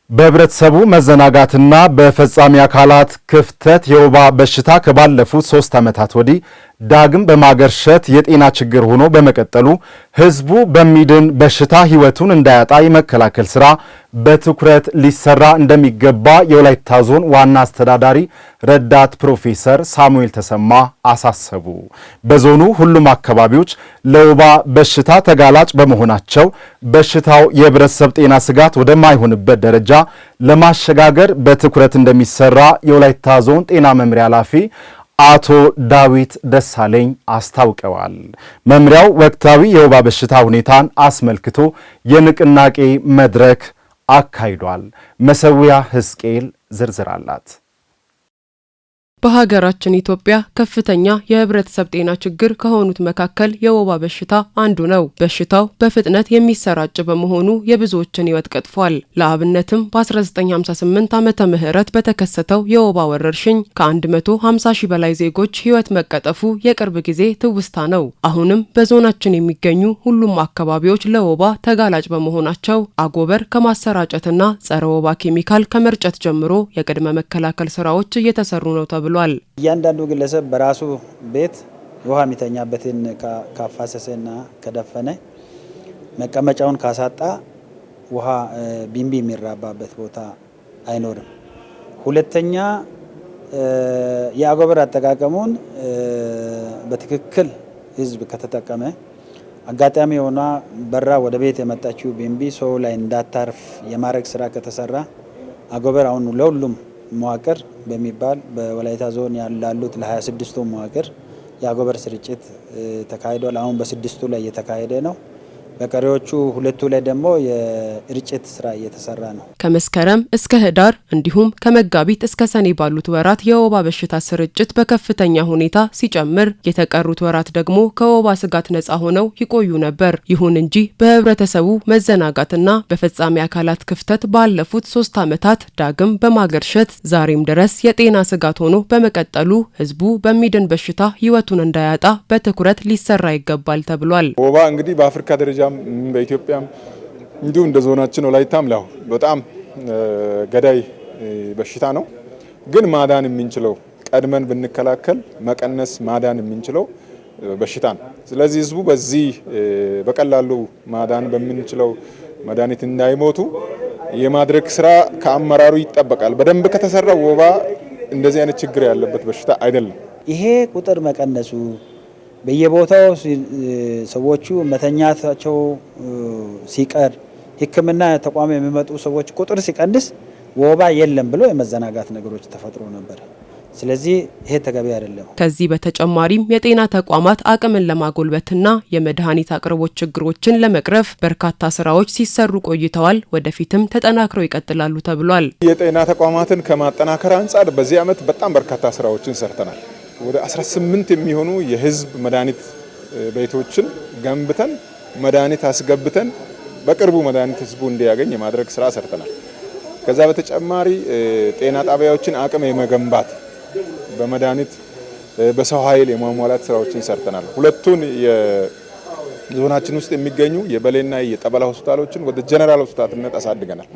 በህብረተሰቡ መዘናጋትና በፈጻሚ አካላት ክፍተት የወባ በሽታ ከባለፉት 3 ዓመታት ወዲህ ዳግም በማገርሸት የጤና ችግር ሆኖ በመቀጠሉ ህዝቡ በሚድን በሽታ ህይወቱን እንዳያጣ የመከላከል ስራ በትኩረት ሊሰራ እንደሚገባ የወላይታ ዞን ዋና አስተዳዳሪ ረዳት ፕሮፌሰር ሳሙኤል ተሰማ አሳሰቡ። በዞኑ ሁሉም አካባቢዎች ለወባ በሽታ ተጋላጭ በመሆናቸው በሽታው የህብረተሰብ ጤና ስጋት ወደማይሆንበት ደረጃ ለማሸጋገር በትኩረት እንደሚሰራ የወላይታ ዞን ጤና መምሪያ ኃላፊ አቶ ዳዊት ደሳለኝ አስታውቀዋል። መምሪያው ወቅታዊ የወባ በሽታ ሁኔታን አስመልክቶ የንቅናቄ መድረክ አካሂዷል። መሰዊያ ህዝቅኤል ዝርዝር አላት። በሀገራችን ኢትዮጵያ ከፍተኛ የህብረተሰብ ጤና ችግር ከሆኑት መካከል የወባ በሽታ አንዱ ነው። በሽታው በፍጥነት የሚሰራጭ በመሆኑ የብዙዎችን ህይወት ቀጥፏል። ለአብነትም በ1958 ዓመተ ምህረት በተከሰተው የወባ ወረርሽኝ ከ150 ሺህ በላይ ዜጎች ህይወት መቀጠፉ የቅርብ ጊዜ ትውስታ ነው። አሁንም በዞናችን የሚገኙ ሁሉም አካባቢዎች ለወባ ተጋላጭ በመሆናቸው አጎበር ከማሰራጨትና ጸረ ወባ ኬሚካል ከመርጨት ጀምሮ የቅድመ መከላከል ስራዎች እየተሰሩ ነው ተብሏል። እያንዳንዱ ግለሰብ በራሱ ቤት ውሃ የሚተኛበትን ካፋሰሰና ከደፈነ መቀመጫውን ካሳጣ ውሃ ቢንቢ የሚራባበት ቦታ አይኖርም። ሁለተኛ የአጎበር አጠቃቀሙን በትክክል ህዝብ ከተጠቀመ አጋጣሚ ሆና በራ ወደ ቤት የመጣችው ቢንቢ ሰው ላይ እንዳታርፍ የማረግ ስራ ከተሰራ አጎበር አሁን ለሁሉም መዋቅር በሚባል በወላይታ ዞን ያሉት ለ26ቱ መዋቅር የአጎበር ስርጭት ተካሂዷል። አሁን በ6ቱ ላይ እየተካሄደ ነው። በቀሪዎቹ 2ቱ ላይ ደግሞ የርጭት ስራ እየተሰራ ነው። ከመስከረም እስከ ህዳር እንዲሁም ከመጋቢት እስከ ሰኔ ባሉት ወራት የወባ በሽታ ስርጭት በከፍተኛ ሁኔታ ሲጨምር፣ የተቀሩት ወራት ደግሞ ከወባ ስጋት ነጻ ሆነው ይቆዩ ነበር። ይሁን እንጂ በህብረተሰቡ መዘናጋትና በፈጻሚ አካላት ክፍተት ባለፉት 3 ዓመታት ዳግም በማገርሸት ዛሬም ድረስ የጤና ስጋት ሆኖ በመቀጠሉ ህዝቡ በሚድን በሽታ ህይወቱን እንዳያጣ በትኩረት ሊሰራ ይገባል ተብሏል። ወባ እንግዲህ በአፍሪካ ደረጃ በኢትዮጵያም እንዲሁ እንደ ዞናችን ወላይታም ላይ በጣም ገዳይ በሽታ ነው። ግን ማዳን የምንችለው ቀድመን ብንከላከል መቀነስ ማዳን የምንችለው በሽታ ነው። ስለዚህ ህዝቡ በዚህ በቀላሉ ማዳን በምንችለው መድኃኒት እንዳይሞቱ የማድረግ ስራ ከአመራሩ ይጠበቃል። በደንብ ከተሰራ ወባ እንደዚህ አይነት ችግር ያለበት በሽታ አይደለም። ይሄ ቁጥር መቀነሱ በየቦታው ሰዎቹ መተኛታቸው ሲቀር ሕክምና ተቋም የሚመጡ ሰዎች ቁጥር ሲቀንስ ወባ የለም ብሎ የመዘናጋት ነገሮች ተፈጥሮ ነበር። ስለዚህ ይሄ ተገቢ አይደለም። ከዚህ በተጨማሪም የጤና ተቋማት አቅምን ለማጎልበትና የመድኃኒት አቅርቦት ችግሮችን ለመቅረፍ በርካታ ስራዎች ሲሰሩ ቆይተዋል። ወደፊትም ተጠናክረው ይቀጥላሉ ተብሏል። የጤና ተቋማትን ከማጠናከር አንጻር በዚህ ዓመት በጣም በርካታ ስራዎችን ሰርተናል። ወደ 18 የሚሆኑ የህዝብ መድኃኒት ቤቶችን ገንብተን መድኃኒት አስገብተን በቅርቡ መድኃኒት ህዝቡ እንዲያገኝ የማድረግ ስራ ሰርተናል። ከዛ በተጨማሪ ጤና ጣቢያዎችን አቅም የመገንባት በመድኃኒት በሰው ኃይል የማሟላት ስራዎችን ሰርተናል። ሁለቱን የዞናችን ውስጥ የሚገኙ የበሌና የጠበላ ሆስፒታሎችን ወደ ጀነራል ሆስፒታልነት አሳድገናል።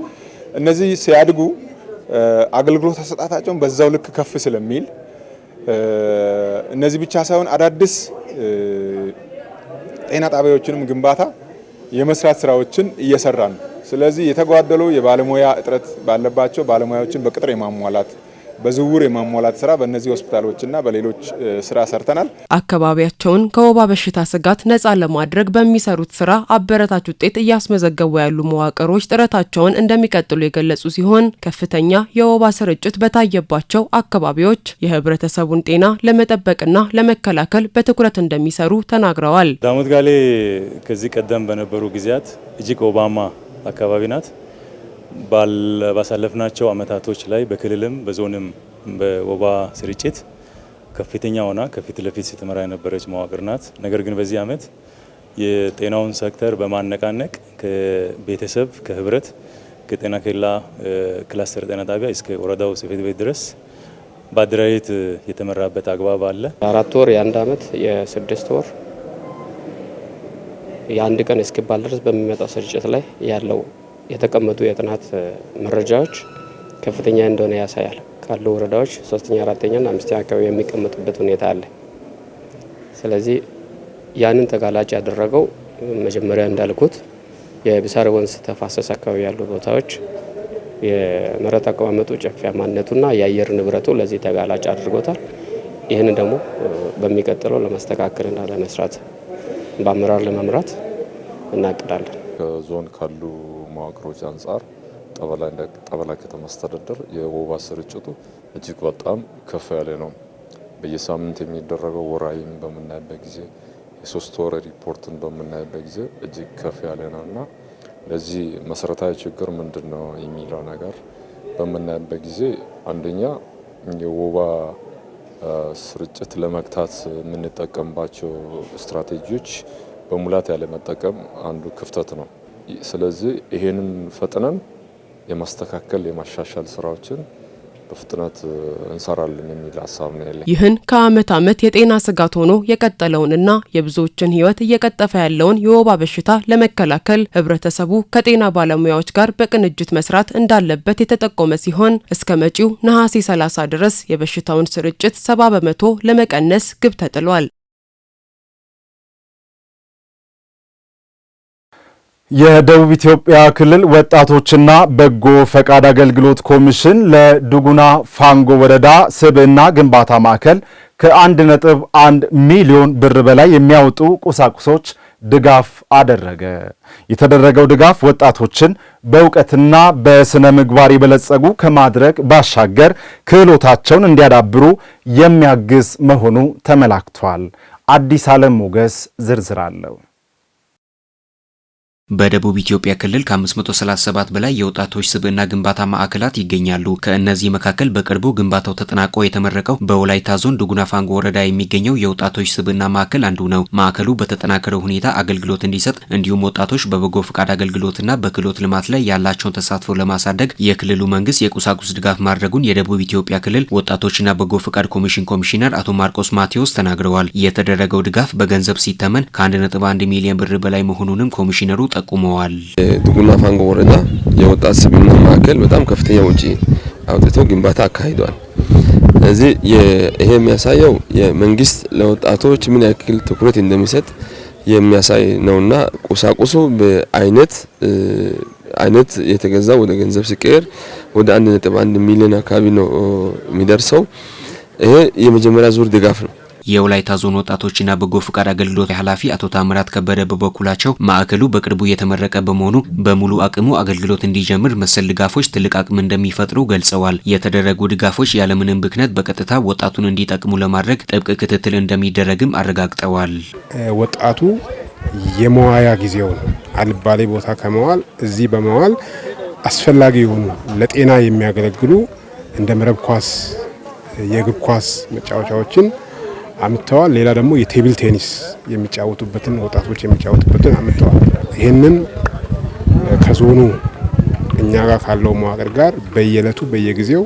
እነዚህ ሲያድጉ አገልግሎት አሰጣጣቸውን በዛው ልክ ከፍ ስለሚል እነዚህ ብቻ ሳይሆን አዳዲስ ጤና ጣቢያዎችንም ግንባታ የመስራት ስራዎችን እየሰራን ነው። ስለዚህ የተጓደሉ የባለሙያ እጥረት ባለባቸው ባለሙያዎችን በቅጥር የማሟላት በዝውውር የማሟላት ስራ በእነዚህ ሆስፒታሎችና በሌሎች ስራ ሰርተናል። አካባቢያቸውን ከወባ በሽታ ስጋት ነጻ ለማድረግ በሚሰሩት ስራ አበረታች ውጤት እያስመዘገቡ ያሉ መዋቅሮች ጥረታቸውን እንደሚቀጥሉ የገለጹ ሲሆን ከፍተኛ የወባ ስርጭት በታየባቸው አካባቢዎች የህብረተሰቡን ጤና ለመጠበቅና ለመከላከል በትኩረት እንደሚሰሩ ተናግረዋል። ዳሞት ጋሌ ከዚህ ቀደም በነበሩ ጊዜያት እጅግ ወባማ አካባቢ ናት። ባሳለፍናቸው አመታቶች ላይ በክልልም በዞንም በወባ ስርጭት ከፍተኛ ሆና ከፊት ለፊት ስትመራ የነበረች መዋቅር ናት። ነገር ግን በዚህ አመት የጤናውን ሴክተር በማነቃነቅ ከቤተሰብ ከህብረት ከጤና ኬላ ክላስተር ጤና ጣቢያ እስከ ወረዳው ጽሕፈት ቤት ድረስ በአደራጀት የተመራበት አግባብ አለ። 4 ወር የ1 አመት የ6 ወር የ1 ቀን እስኪባል ድረስ በሚመጣው ስርጭት ላይ ያለው የተቀመጡ የጥናት መረጃዎች ከፍተኛ እንደሆነ ያሳያል። ካሉ ወረዳዎች 3ኛ 4ኛ እና 5ኛ አካባቢ የሚቀመጡበት ሁኔታ አለ። ስለዚህ ያንን ተጋላጭ ያደረገው መጀመሪያ እንዳልኩት የብሳር ወንዝ ተፋሰስ አካባቢ ያሉ ቦታዎች የመሬት አቀማመጡ ጨፌያማነቱና የአየር ንብረቱ ለዚህ ተጋላጭ አድርጎታል። ይህን ደግሞ በሚቀጥለው ለማስተካከልና ለመስራት በአመራር ለመምራት እናቅዳለን። ከዞን ካሉ መዋቅሮች አንጻር ጠበላ ከተማ አስተዳደር የወባ ስርጭቱ እጅግ በጣም ከፍ ያለ ነው። በየሳምንት የሚደረገው ወራይም በመናይበት ጊዜ የሶስት ወር ሪፖርትን በመናይበት ጊዜ እጅግ ከፍ ያለ ነውና ለዚህ መሰረታዊ ችግር ምንድነው የሚለው ነገር በመናይበት ጊዜ አንደኛ የወባ ስርጭት ለመግታት የምንጠቀምባቸው ስትራቴጂዎች በሙላት ያለ መጠቀም አንዱ ክፍተት ነው። ስለዚህ ይሄንን ፈጥነን የማስተካከል የማሻሻል ስራዎችን በፍጥነት እንሰራለን የሚል ሀሳብ ነው ያለኝ። ይህን ከአመት አመት የጤና ስጋት ሆኖ የቀጠለውንና የብዙዎችን ሕይወት እየቀጠፈ ያለውን የወባ በሽታ ለመከላከል ህብረተሰቡ ከጤና ባለሙያዎች ጋር በቅንጅት መስራት እንዳለበት የተጠቆመ ሲሆን እስከ መጪው ነሐሴ 30 ድረስ የበሽታውን ስርጭት 70% ለመቀነስ ግብ ተጥሏል። የደቡብ ኢትዮጵያ ክልል ወጣቶችና በጎ ፈቃድ አገልግሎት ኮሚሽን ለዱጉና ፋንጎ ወረዳ ስብዕና ግንባታ ማዕከል ከ1.1 ሚሊዮን ብር በላይ የሚያወጡ ቁሳቁሶች ድጋፍ አደረገ። የተደረገው ድጋፍ ወጣቶችን በእውቀትና በስነ ምግባር የበለጸጉ ከማድረግ ባሻገር ክህሎታቸውን እንዲያዳብሩ የሚያግዝ መሆኑ ተመላክቷል። አዲስ ዓለም ሞገስ ዝርዝር አለው። በደቡብ ኢትዮጵያ ክልል ከ537 በላይ የወጣቶች ስብዕና ግንባታ ማዕከላት ይገኛሉ። ከእነዚህ መካከል በቅርቡ ግንባታው ተጠናቆ የተመረቀው በወላይታ ዞን ዱጉና ፋንጎ ወረዳ የሚገኘው የወጣቶች ስብዕና ማዕከል አንዱ ነው። ማዕከሉ በተጠናከረ ሁኔታ አገልግሎት እንዲሰጥ እንዲሁም ወጣቶች በበጎ ፈቃድ አገልግሎትና በክህሎት ልማት ላይ ያላቸውን ተሳትፎ ለማሳደግ የክልሉ መንግስት የቁሳቁስ ድጋፍ ማድረጉን የደቡብ ኢትዮጵያ ክልል ወጣቶችና በጎ ፈቃድ ኮሚሽን ኮሚሽነር አቶ ማርቆስ ማቴዎስ ተናግረዋል። የተደረገው ድጋፍ በገንዘብ ሲተመን ከ1.1 ሚሊዮን ብር በላይ መሆኑንም ኮሚሽነሩ ጠቁመዋል። ዱጉና ፋንጎ ወረዳ የወጣት ስብዕና ማዕከል በጣም ከፍተኛ ወጪ አውጥቶ ግንባታ አካሂዷል። ስለዚህ ይሄ የሚያሳየው የመንግስት ለወጣቶች ምን ያክል ትኩረት እንደሚሰጥ የሚያሳይ ነውና ቁሳቁሱ በአይነት የተገዛው ወደ ገንዘብ ሲቀየር ወደ 1.1 ሚሊዮን አካባቢ ነው የሚደርሰው። ይሄ የመጀመሪያ ዙር ድጋፍ ነው። የወላይታ ዞን ወጣቶችና በጎ ፈቃድ አገልግሎት ኃላፊ አቶ ታምራት ከበደ በበኩላቸው ማዕከሉ በቅርቡ የተመረቀ በመሆኑ በሙሉ አቅሙ አገልግሎት እንዲጀምር መሰል ድጋፎች ትልቅ አቅም እንደሚፈጥሩ ገልጸዋል። የተደረጉ ድጋፎች ያለምንም ብክነት በቀጥታ ወጣቱን እንዲጠቅሙ ለማድረግ ጥብቅ ክትትል እንደሚደረግም አረጋግጠዋል። ወጣቱ የመዋያ ጊዜውን አልባሌ ቦታ ከመዋል እዚህ በመዋል አስፈላጊ የሆኑ ለጤና የሚያገለግሉ እንደ መረብ ኳስ፣ የእግር ኳስ መጫወቻዎችን አምጥተዋል። ሌላ ደግሞ የቴብል ቴኒስ የሚጫወቱበትን ወጣቶች የሚጫወቱበትን አምጥተዋል። ይህንን ከዞኑ እኛ ጋር ካለው መዋቅር ጋር በየዕለቱ በየጊዜው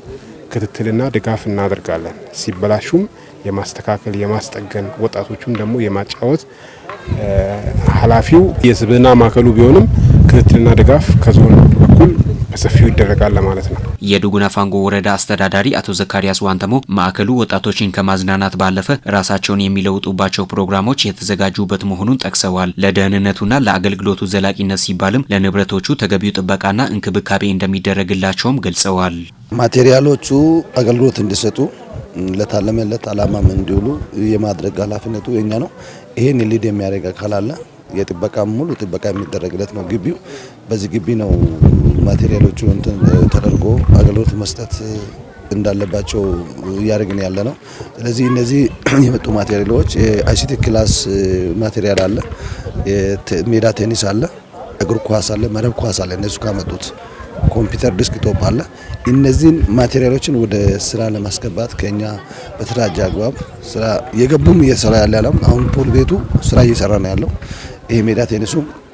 ክትትልና ድጋፍ እናደርጋለን። ሲበላሹም የማስተካከል የማስጠገን፣ ወጣቶቹም ደግሞ የማጫወት ኃላፊው የስብዕና ማዕከሉ ቢሆንም ክትትልና ድጋፍ ከዞኑ በኩል በሰፊው ይደረጋል ማለት ነው። የዱጉና ፋንጎ ወረዳ አስተዳዳሪ አቶ ዘካሪያስ ዋንተሞ ማዕከሉ ወጣቶችን ከማዝናናት ባለፈ ራሳቸውን የሚለውጡባቸው ፕሮግራሞች የተዘጋጁበት መሆኑን ጠቅሰዋል። ለደህንነቱና ለአገልግሎቱ ዘላቂነት ሲባልም ለንብረቶቹ ተገቢው ጥበቃና እንክብካቤ እንደሚደረግላቸውም ገልጸዋል። ማቴሪያሎቹ አገልግሎት እንዲሰጡ ለታለመለት ዓላማም እንዲውሉ የማድረግ ኃላፊነቱ የኛ ነው። ይሄን ሊድ የሚያደርግ አካል አለ። የጥበቃ ሙሉ ጥበቃ የሚደረግለት ነው ግቢው። በዚህ ግቢ ነው ማቴሪያሎቹ ተደርጎ አገልግሎት መስጠት እንዳለባቸው እያደረግን ያለ ነው። ስለዚህ እነዚህ የመጡ ማቴሪያሎች የአይሲቲ ክላስ ማቴሪያል አለ፣ የሜዳ ቴኒስ አለ፣ እግር ኳስ አለ፣ መረብ ኳስ አለ። እነሱ ካመጡት ኮምፒውተር ዲስክቶፕ አለ። እነዚህን ማቴሪያሎችን ወደ ስራ ለማስገባት ከኛ በተደራጀ አግባብ ስራ የገቡም እየሰራ ያለ ነው። አሁን ፑል ቤቱ ስራ እየሰራ ነው ያለው። ይሄ ሜዳ ቴኒሱ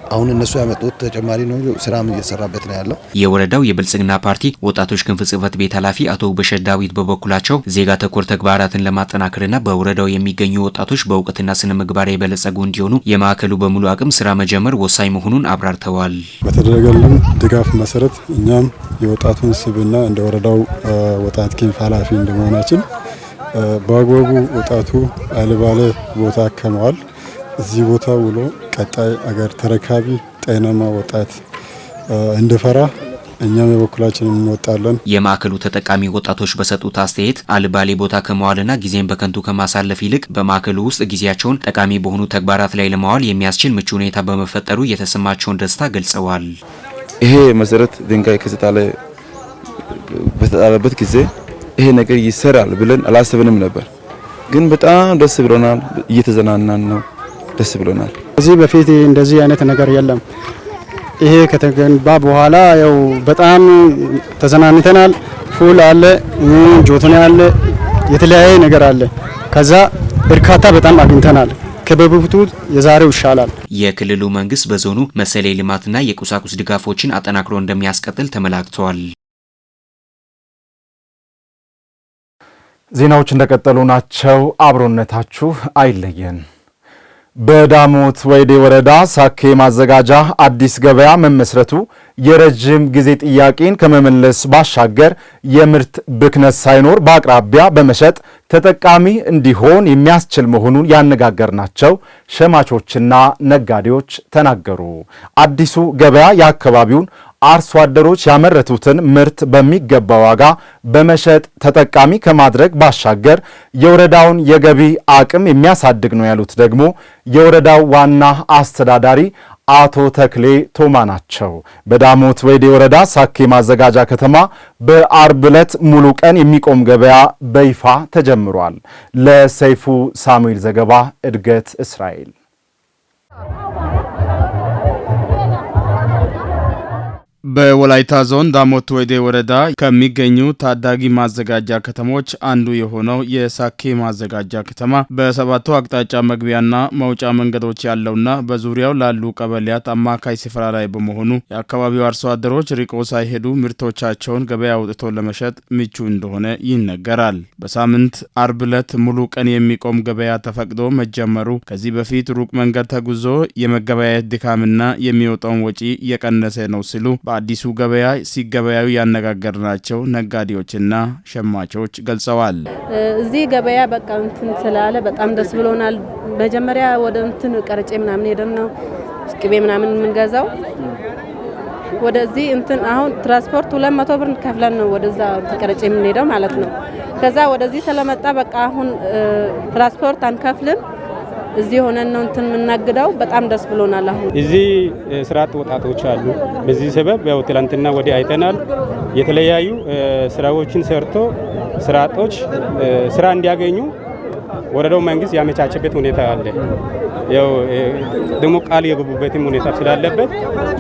አሁን እነሱ ያመጡት ተጨማሪ ነው ስራም እየሰራበት ነው ያለው። የወረዳው የብልጽግና ፓርቲ ወጣቶች ክንፍ ጽህፈት ቤት ኃላፊ አቶ በሸት ዳዊት በበኩላቸው ዜጋ ተኮር ተግባራትን ለማጠናከርና በወረዳው የሚገኙ ወጣቶች በእውቀትና ስነ ምግባር የበለጸጉ እንዲሆኑ የማዕከሉ በሙሉ አቅም ስራ መጀመር ወሳኝ መሆኑን አብራርተዋል። በተደረገልን ድጋፍ መሰረት እኛም የወጣቱን ስብዕና እንደ ወረዳው ወጣት ክንፍ ኃላፊ እንደመሆናችን በአግባቡ ወጣቱ አልባሌ ቦታ ከመዋል እዚህ ቦታ ውሎ ቀጣይ አገር ተረካቢ ጤናማ ወጣት እንድፈራ እኛም የበኩላችንን እንወጣለን። የማዕከሉ ተጠቃሚ ወጣቶች በሰጡት አስተያየት አልባሌ ቦታ ከመዋልና ጊዜን በከንቱ ከማሳለፍ ይልቅ በማዕከሉ ውስጥ ጊዜያቸውን ጠቃሚ በሆኑ ተግባራት ላይ ለማዋል የሚያስችል ምቹ ሁኔታ በመፈጠሩ የተሰማቸውን ደስታ ገልጸዋል። ይሄ መሰረት ድንጋይ በተጣለበት ጊዜ ይሄ ነገር ይሰራል ብለን አላሰብንም ነበር፣ ግን በጣም ደስ ብሎናል። እየተዘናናን ነው፣ ደስ ብሎናል። ከዚህ በፊት እንደዚህ አይነት ነገር የለም። ይሄ ከተገነባ በኋላ ያው በጣም ተዘናንተናል። ፉል አለ፣ ጆቶኒ አለ፣ የተለያየ ነገር አለ። ከዛ እርካታ በጣም አግኝተናል። ከበፊቱ የዛሬው ይሻላል። የክልሉ መንግስት በዞኑ መሰል ልማትና የቁሳቁስ ድጋፎችን አጠናክሮ እንደሚያስቀጥል ተመላክቷል። ዜናዎች እንደቀጠሉ ናቸው። አብሮነታችሁ አይለየን። በዳሞት ወይዴ ወረዳ ሳኬ ማዘጋጃ አዲስ ገበያ መመስረቱ የረጅም ጊዜ ጥያቄን ከመመለስ ባሻገር የምርት ብክነት ሳይኖር በአቅራቢያ በመሸጥ ተጠቃሚ እንዲሆን የሚያስችል መሆኑን ያነጋገርናቸው ሸማቾችና ነጋዴዎች ተናገሩ። አዲሱ ገበያ የአካባቢውን አርሶ አደሮች ያመረቱትን ምርት በሚገባ ዋጋ በመሸጥ ተጠቃሚ ከማድረግ ባሻገር የወረዳውን የገቢ አቅም የሚያሳድግ ነው ያሉት ደግሞ የወረዳው ዋና አስተዳዳሪ አቶ ተክሌ ቶማ ናቸው። በዳሞት ወይዴ ወረዳ ሳኬ ማዘጋጃ ከተማ በአርብ ዕለት ሙሉ ቀን የሚቆም ገበያ በይፋ ተጀምሯል። ለሰይፉ ሳሙኤል ዘገባ እድገት እስራኤል። በወላይታ ዞን ዳሞት ወይዴ ወረዳ ከሚገኙ ታዳጊ ማዘጋጃ ከተሞች አንዱ የሆነው የሳኬ ማዘጋጃ ከተማ በሰባቱ አቅጣጫ መግቢያና መውጫ መንገዶች ያለውና በዙሪያው ላሉ ቀበሌያት አማካይ ስፍራ ላይ በመሆኑ የአካባቢው አርሶ አደሮች ርቆ ሳይሄዱ ምርቶቻቸውን ገበያ አውጥቶ ለመሸጥ ምቹ እንደሆነ ይነገራል። በሳምንት አርብ ዕለት ሙሉ ቀን የሚቆም ገበያ ተፈቅዶ መጀመሩ ከዚህ በፊት ሩቅ መንገድ ተጉዞ የመገበያየት ድካምና የሚወጣውን ወጪ እየቀነሰ ነው ሲሉ አዲሱ ገበያ ሲገበያዩ ያነጋገርናቸው ነጋዴዎችና ሸማቾች ገልጸዋል። እዚህ ገበያ በቃ እንትን ስላለ በጣም ደስ ብሎናል። መጀመሪያ ወደ እንትን ቀርጬ ምናምን ሄደን ነው ቅቤ ምናምን የምንገዛው። ወደዚህ እንትን አሁን ትራንስፖርት 200 ብር ከፍለን ነው ወደዛ ቀርጬ የምንሄደው ማለት ነው። ከዛ ወደዚህ ስለመጣ በቃ አሁን ትራንስፖርት አንከፍልም። እዚህ ሆነን ነው እንትን የምናግደው። በጣም ደስ ብሎናል። አሁን እዚህ ስራ አጥ ወጣቶች አሉ። በዚህ ሰበብ ያው ትላንትና ወዲህ አይተናል። የተለያዩ ስራዎችን ሰርቶ ስራ አጦች ስራ እንዲያገኙ ወረዳው መንግስት ያመቻቸበት ሁኔታ አለ። ያው ደግሞ ቃል የገቡበትም ሁኔታ ስላለበት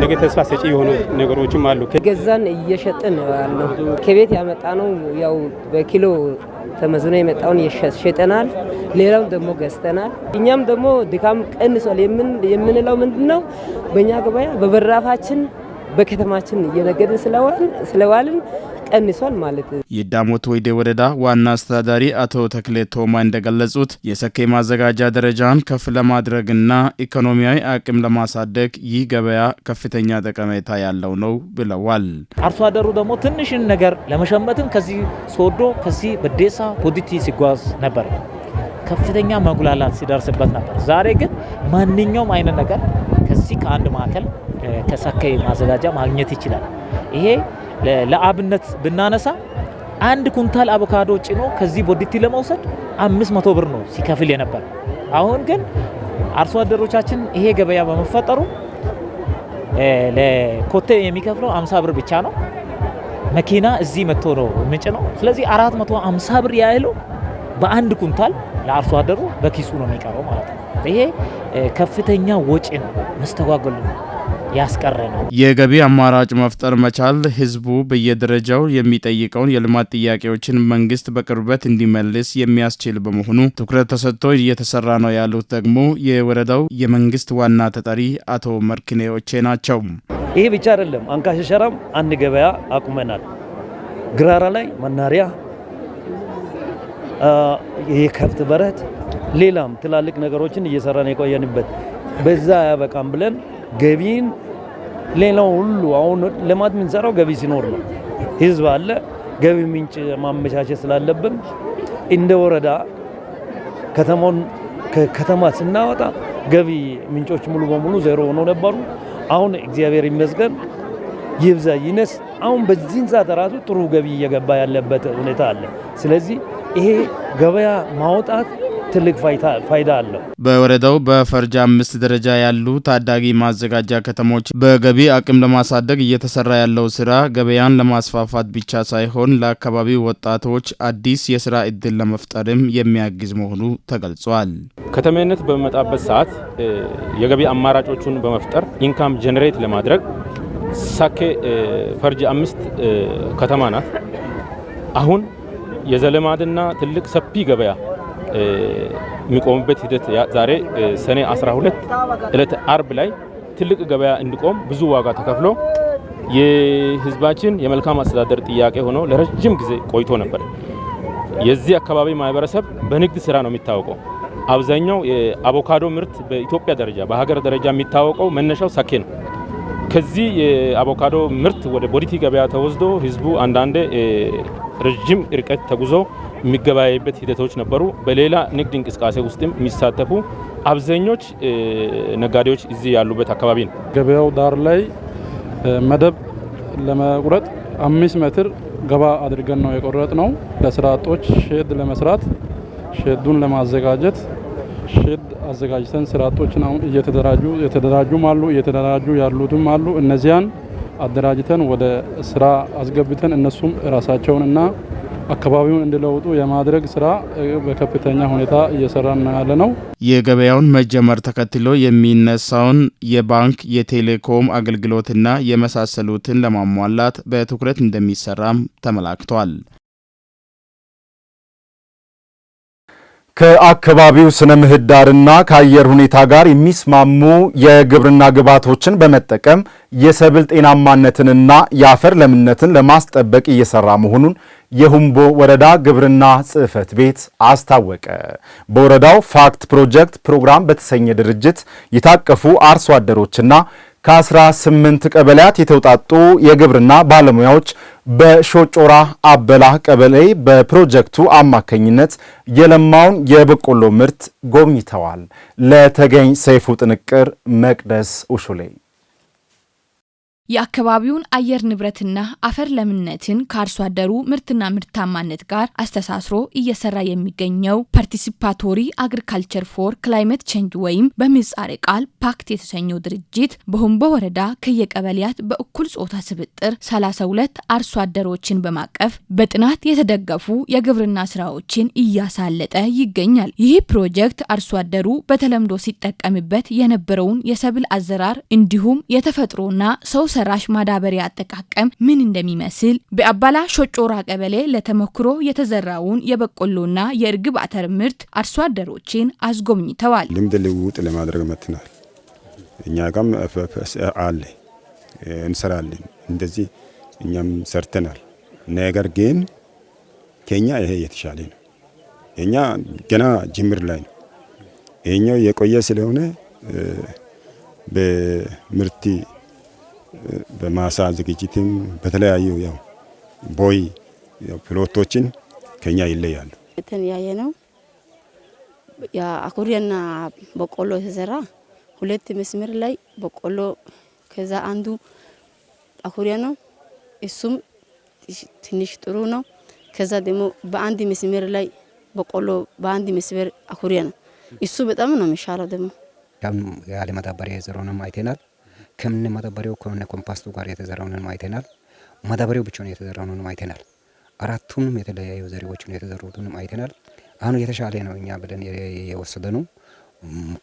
ነገ ተስፋ ሰጪ የሆኑ ነገሮችም አሉ። ገዛን እየሸጥን ያለው ከቤት ያመጣ ነው። ያው በኪሎ ተመዝኖ የመጣውን ሸጠናል። ሌላው ደግሞ ገዝተናል። እኛም ደግሞ ድካም ቀንሷል። የምንለው ምንድነው? በእኛ ገበያ በበራፋችን በከተማችን እየነገድን ስለዋልን ቀንሷል ማለት ነው። የዳሞት ወይዴ ወረዳ ዋና አስተዳዳሪ አቶ ተክሌ ቶማ እንደገለጹት የሳኬ ማዘጋጃ ደረጃን ከፍ ለማድረግና ኢኮኖሚያዊ አቅም ለማሳደግ ይህ ገበያ ከፍተኛ ጠቀሜታ ያለው ነው ብለዋል። አርሶ አደሩ ደግሞ ትንሽን ነገር ለመሸመትም ከዚህ ሶዶ ከዚህ በዴሳ ፖዲቲ ሲጓዝ ነበር። ከፍተኛ መጉላላት ሲደርስበት ነበር። ዛሬ ግን ማንኛውም አይነት ነገር ከዚህ ከአንድ ማዕከል ከሳኬ ማዘጋጃ ማግኘት ይችላል። ይሄ ለአብነት ብናነሳ አንድ ኩንታል አቮካዶ ጭኖ ከዚህ ቦዲቲ ለመውሰድ 500 ብር ነው ሲከፍል የነበር። አሁን ግን አርሶ አደሮቻችን ይሄ ገበያ በመፈጠሩ ለኮቴ የሚከፍለው 50 ብር ብቻ ነው። መኪና እዚህ መጥቶ ነው ምንጭ ነው። ስለዚህ 450 ብር ያህሉ በአንድ ኩንታል ለአርሶ አደሩ በኪሱ ነው የሚቀረው ማለት ነው። ይሄ ከፍተኛ ወጪን መስተጓጎል ያስቀረ ነው። የገቢ አማራጭ መፍጠር መቻል ህዝቡ በየደረጃው የሚጠይቀውን የልማት ጥያቄዎችን መንግስት በቅርበት እንዲመልስ የሚያስችል በመሆኑ ትኩረት ተሰጥቶ እየተሰራ ነው ያሉት ደግሞ የወረዳው የመንግስት ዋና ተጠሪ አቶ መርክኔ ኦቼ ናቸው። ይሄ ብቻ አይደለም። አንካሸሸራም አንድ ገበያ አቁመናል። ግራራ ላይ መናሪያ፣ የከብት በረት፣ ሌላም ትላልቅ ነገሮችን እየሰራን የቆየንበት በዛ ያበቃም ብለን ገቢን ሌላው ሁሉ አሁን ልማት የምንሰራው ገቢ ሲኖር ነው። ህዝብ አለ፣ ገቢ ምንጭ ማመቻቸት ስላለብን እንደ ወረዳ ከተማውን ከከተማ ስናወጣ ገቢ ምንጮች ሙሉ በሙሉ ዜሮ ሆኖ ነበሩ። አሁን እግዚአብሔር ይመስገን ይብዛ ይነስ አሁን በዚህን ሰዓት ራሱ ጥሩ ገቢ እየገባ ያለበት ሁኔታ አለ። ስለዚህ ይሄ ገበያ ማውጣት ትልቅ ፋይዳ አለው። በወረዳው በፈርጃ 5 ደረጃ ያሉ ታዳጊ ማዘጋጃ ከተሞች በገቢ አቅም ለማሳደግ እየተሰራ ያለው ስራ ገበያን ለማስፋፋት ብቻ ሳይሆን ለአካባቢው ወጣቶች አዲስ የስራ እድል ለመፍጠርም የሚያግዝ መሆኑ ተገልጿል። ከተሜነት በመጣበት ሰዓት የገቢ አማራጮቹን በመፍጠር ኢንካም ጀነሬት ለማድረግ ሳኬ ፈርጃ 5 ከተማ ናት። አሁን የዘለማድና ትልቅ ሰፊ ገበያ የሚቆምበት ሂደት ዛሬ ሰኔ 12 ዕለት አርብ ላይ ትልቅ ገበያ እንዲቆም ብዙ ዋጋ ተከፍሎ የህዝባችን የመልካም አስተዳደር ጥያቄ ሆኖ ለረጅም ጊዜ ቆይቶ ነበር። የዚህ አካባቢ ማህበረሰብ በንግድ ስራ ነው የሚታወቀው። አብዛኛው የአቮካዶ ምርት በኢትዮጵያ ደረጃ በሀገር ደረጃ የሚታወቀው መነሻው ሳኬ ነው። ከዚህ የአቮካዶ ምርት ወደ ቦዲቲ ገበያ ተወስዶ ህዝቡ አንዳንዴ ረጅም ርቀት ተጉዞ የሚገበያይበት ሂደቶች ነበሩ። በሌላ ንግድ እንቅስቃሴ ውስጥም የሚሳተፉ አብዛኞች ነጋዴዎች እዚህ ያሉበት አካባቢ ነው። ገበያው ዳር ላይ መደብ ለመቁረጥ 5 ሜትር ገባ አድርገን ነው የቆረጥ ነው። ለስራ አጦች ሼድ ለመስራት ሼዱን ለማዘጋጀት ሼድ አዘጋጅተን ስራ አጦችን አሁን የተደራጁም አሉ፣ እየተደራጁ ያሉትም አሉ። እነዚያን አደራጅተን ወደ ስራ አስገብተን እነሱም ራሳቸውንና አካባቢውን እንዲለውጡ የማድረግ ስራ በከፍተኛ ሁኔታ እየሰራን ያለ ነው። የገበያውን መጀመር ተከትሎ የሚነሳውን የባንክ የቴሌኮም አገልግሎትና የመሳሰሉትን ለማሟላት በትኩረት እንደሚሰራም ተመላክቷል። ከአካባቢው ስነ ምህዳርና ከአየር ሁኔታ ጋር የሚስማሙ የግብርና ግብዓቶችን በመጠቀም የሰብል ጤናማነትንና የአፈር ለምነትን ለማስጠበቅ እየሰራ መሆኑን የሁምቦ ወረዳ ግብርና ጽሕፈት ቤት አስታወቀ። በወረዳው ፋክት ፕሮጀክት ፕሮግራም በተሰኘ ድርጅት የታቀፉ አርሶ አደሮችና ከ18 ቀበሌያት የተውጣጡ የግብርና ባለሙያዎች በሾጮራ አበላ ቀበሌ በፕሮጀክቱ አማካኝነት የለማውን የበቆሎ ምርት ጎብኝተዋል። ለተገኝ ሰይፉ ጥንቅር መቅደስ ኡሹሌ የአካባቢውን አየር ንብረትና አፈር ለምነትን ከአርሶ አደሩ ምርትና ምርታማነት ጋር አስተሳስሮ እየሰራ የሚገኘው ፓርቲሲፓቶሪ አግሪካልቸር ፎር ክላይሜት ቼንጅ ወይም በምህጻረ ቃል ፓክት የተሰኘው ድርጅት በሁምቦ ወረዳ ከየቀበሌያት በእኩል ጾታ ስብጥር 32 አርሶ አደሮችን በማቀፍ በጥናት የተደገፉ የግብርና ስራዎችን እያሳለጠ ይገኛል። ይህ ፕሮጀክት አርሶ አደሩ በተለምዶ ሲጠቀምበት የነበረውን የሰብል አዘራር እንዲሁም የተፈጥሮና ሰው ሰራሽ ማዳበሪያ አጠቃቀም ምን እንደሚመስል በአባላ ሾጮራ ቀበሌ ለተሞክሮ የተዘራውን የበቆሎና የእርግብ አተር ምርት አርሶ አደሮችን አስጎብኝተዋል። ልምድ ልውውጥ ለማድረግ መጥተናል። እኛ ጋም አለ እንሰራለን፣ እንደዚህ እኛም ሰርተናል። ነገር ግን ከኛ ይሄ የተሻለ ነው። እኛ ገና ጅምር ላይ ነው። ይሄኛው የቆየ ስለሆነ በምርት በማሳ ዝግጅትም በተለያዩ ያው ቦይ ፕሎቶችን ከኛ ይለያሉ። የተለያየ ነው። ያ አኩሪያና በቆሎ የተዘራ 2 መስመር ላይ በቆሎ ከዛ አንዱ አኩሪያ ነው። እሱም ትንሽ ጥሩ ነው። ከዛ ደግሞ በአንድ መስመር ላይ በቆሎ በአንድ መስመር አኩሪያ ነው። እሱ በጣም ነው የሚሻለው። ደግሞ ያለ ማዳበሪያ የዘራውንም አይተናል። ከምን ማዳበሪያው ከሆነ ኮምፖስቱ ጋር የተዘራውንም አይተናል። ማዳበሪያው ብቻውን የተዘራውንም አይተናል። አራቱንም የተለያዩ ዘሪዎችን የተዘሩትንም አይተናል። አሁን የተሻለ ነው እኛ ብለን የወሰደነው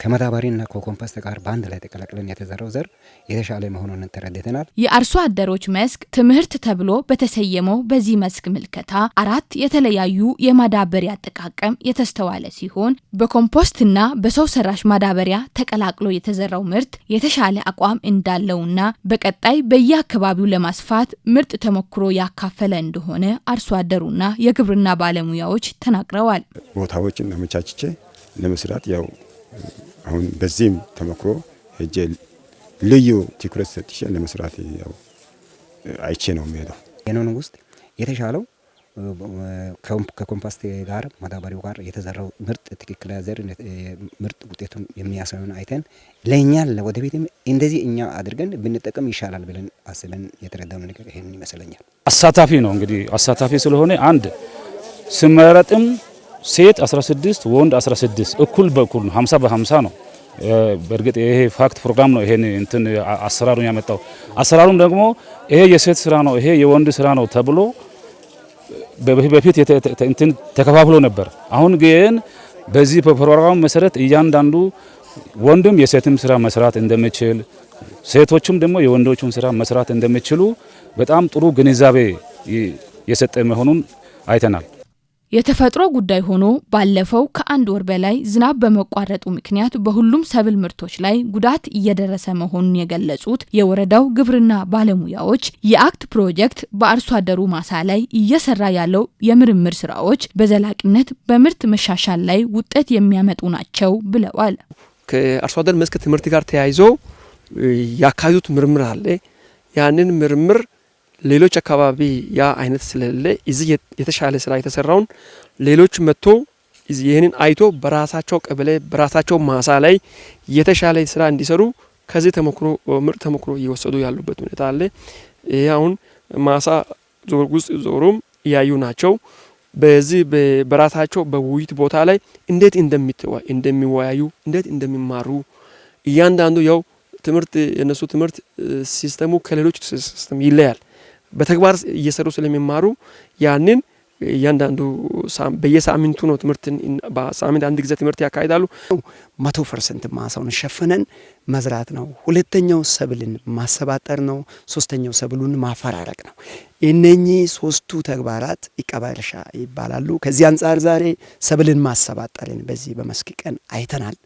ከማዳበሪያና ከኮምፖስት ጋር በአንድ ላይ ተቀላቅለን የተዘራው ዘር የተሻለ መሆኑን ተረድተናል። የአርሶ አደሮች መስክ ትምህርት ተብሎ በተሰየመው በዚህ መስክ ምልከታ 4 የተለያዩ የማዳበሪያ አጠቃቀም የተስተዋለ ሲሆን በኮምፖስትና በሰው ሰራሽ ማዳበሪያ ተቀላቅሎ የተዘራው ምርት የተሻለ አቋም እንዳለውና በቀጣይ በየአካባቢው ለማስፋት ምርጥ ተሞክሮ ያካፈለ እንደሆነ አርሶ አደሩና የግብርና ባለሙያዎች ተናግረዋል። ቦታዎችን ለመቻችቼ ለመስራት ያው አሁን በዚህም ተሞክሮ ሄጄ ልዩ ትኩረት ሰጥቼ ለመስራት ያው አይቼ ነው የሚሄደው። የኖን ውስጥ የተሻለው ከኮምፖስት ጋር ማዳበሪያው ጋር የተዘራው ምርጥ ትክክለኛ ዘር ምርጥ ውጤቱን የሚያሳዩን አይተን ለኛ ወደፊትም እንደዚህ እኛ አድርገን ብንጠቀም ይሻላል ብለን አስበን የተረዳነው ነገር ይሄን ይመስለኛል። አሳታፊ ነው እንግዲህ አሳታፊ ስለሆነ አንድ ስመረጥም ሴት 16 ወንድ 16 እኩል በኩል 50 በ50 ነው። በእርግጥ ይሄ ፋክት ፕሮግራም ነው ይሄን እንትን አሰራሩን ያመጣው። አሰራሩም ደግሞ ይሄ የሴት ስራ ነው ይሄ የወንድ ስራ ነው ተብሎ በፊት እንትን ተከፋፍሎ ነበር። አሁን ግን በዚህ ፕሮግራም መሰረት እያንዳንዱ ወንድም የሴትም ስራ መስራት እንደሚችል ሴቶችም ደግሞ የወንዶቹን ስራ መስራት እንደሚችሉ በጣም ጥሩ ግንዛቤ የሰጠ መሆኑን አይተናል። የተፈጥሮ ጉዳይ ሆኖ ባለፈው ከ1 ወር በላይ ዝናብ በመቋረጡ ምክንያት በሁሉም ሰብል ምርቶች ላይ ጉዳት እየደረሰ መሆኑን የገለጹት የወረዳው ግብርና ባለሙያዎች የአክት ፕሮጀክት በአርሶ አደሩ ማሳ ላይ እየሰራ ያለው የምርምር ስራዎች በዘላቂነት በምርት መሻሻል ላይ ውጤት የሚያመጡ ናቸው ብለዋል። ከአርሶ አደር መስክ ትምህርት ጋር ተያይዞ ያካዩት ምርምር አለ። ያንን ምርምር ሌሎች አካባቢ ያ አይነት ስለሌለ እዚህ የተሻለ ስራ የተሰራውን ሌሎች መጥቶ ይሄንን አይቶ በራሳቸው ቀበሌ በራሳቸው ማሳ ላይ የተሻለ ስራ እንዲሰሩ ከዚህ ተሞክሮ ምርጥ ተሞክሮ እየወሰዱ ያሉበት ሁኔታ አለ። ይሄ አሁን ማሳ ዞር ውስጥ ዞሩም ያዩ ናቸው። በዚህ በራሳቸው በውይይት ቦታ ላይ እንዴት እንደሚወያዩ እንዴት እንደሚማሩ እያንዳንዱ ያው ትምህርት የነሱ ትምህርት ሲስተሙ ከሌሎች ሲስተም ይለያል። በተግባር እየሰሩ ስለሚማሩ ያንን እያንዳንዱ በየሳምንቱ ነው ትምህርትን በሳምንት አንድ ጊዜ ትምህርት ያካሂዳሉ። 100% ማሳውን ሸፍነን መዝራት ነው። ሁለተኛው ሰብልን ማሰባጠር ነው። ሶስተኛው ሰብሉን ማፈራረቅ ነው። እነኚህ ሶስቱ ተግባራት ኢቃባ እርሻ ይባላሉ። ከዚህ አንፃር ዛሬ ሰብልን ማሰባጠርን በዚህ በመስክ ቀን አይተናል።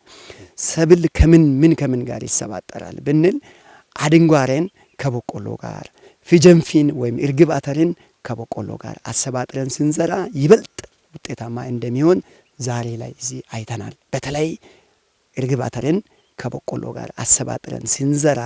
ሰብል ከምን ጋር ይሰባጠራል ብንል አድንጓሬን ከበቆሎ ጋር ፊጀንፊን ወይም እርግብ አተርን ከበቆሎ ጋር አሰባጥረን ስንዘራ ይበልጥ ውጤታማ እንደሚሆን ዛሬ ላይ እዚህ አይተናል። በተለይ እርግብ አተርን ከበቆሎ ጋር አሰባጥረን ስንዘራ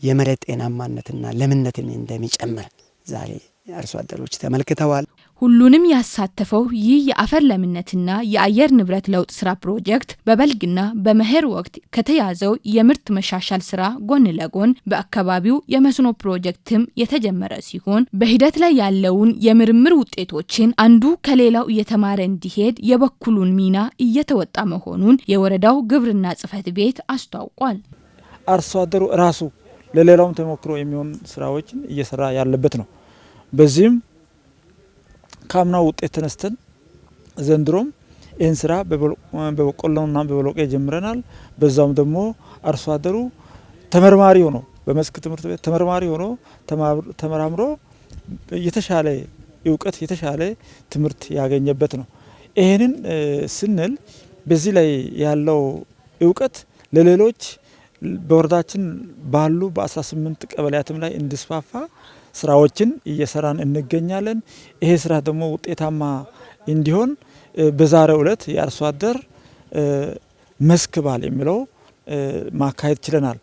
የመሬት ጤናማነትና ለምነትን እንደሚጨምር ዛሬ አርሶ አደሮች ተመልክተዋል። ሁሉንም ያሳተፈው ይህ የአፈር ለምነትና የአየር ንብረት ለውጥ ስራ ፕሮጀክት በበልግና በመኸር ወቅት ከተያዘው የምርት መሻሻል ስራ ጎን ለጎን በአካባቢው የመስኖ ፕሮጀክትም የተጀመረ ሲሆን በሂደት ላይ ያለውን የምርምር ውጤቶችን አንዱ ከሌላው እየተማረ እንዲሄድ የበኩሉን ሚና እየተወጣ መሆኑን የወረዳው ግብርና ጽሕፈት ቤት አስታውቋል። አርሶ አደሩ ራሱ ለሌላውም ተሞክሮ የሚሆን ስራዎችን እየሰራ ያለበት ነው። በዚህም ካምናው ውጤት ተነስተን ዘንድሮም ይህን ስራ በበቆሎና በበሎቄ ጀምረናል። በዛውም ደግሞ አርሶ አደሩ ተመርማሪ ሆኖ በመስክ ትምህርት ቤት ተመርማሪ ሆኖ ተመራምሮ የተሻለ እውቀት የተሻለ ትምህርት ያገኘበት ነው። ይሄንን ስንል በዚህ ላይ ያለው እውቀት ለሌሎች በወረዳችን ባሉ በ18 ቀበሌያትም ላይ እንዲስፋፋ ስራዎችን እየሰራን እንገኛለን። ይሄ ስራ ደግሞ ውጤታማ እንዲሆን በዛሬው ዕለት የአርሶ አደር መስክ በዓል የሚለው ማካሄድ ችለናል።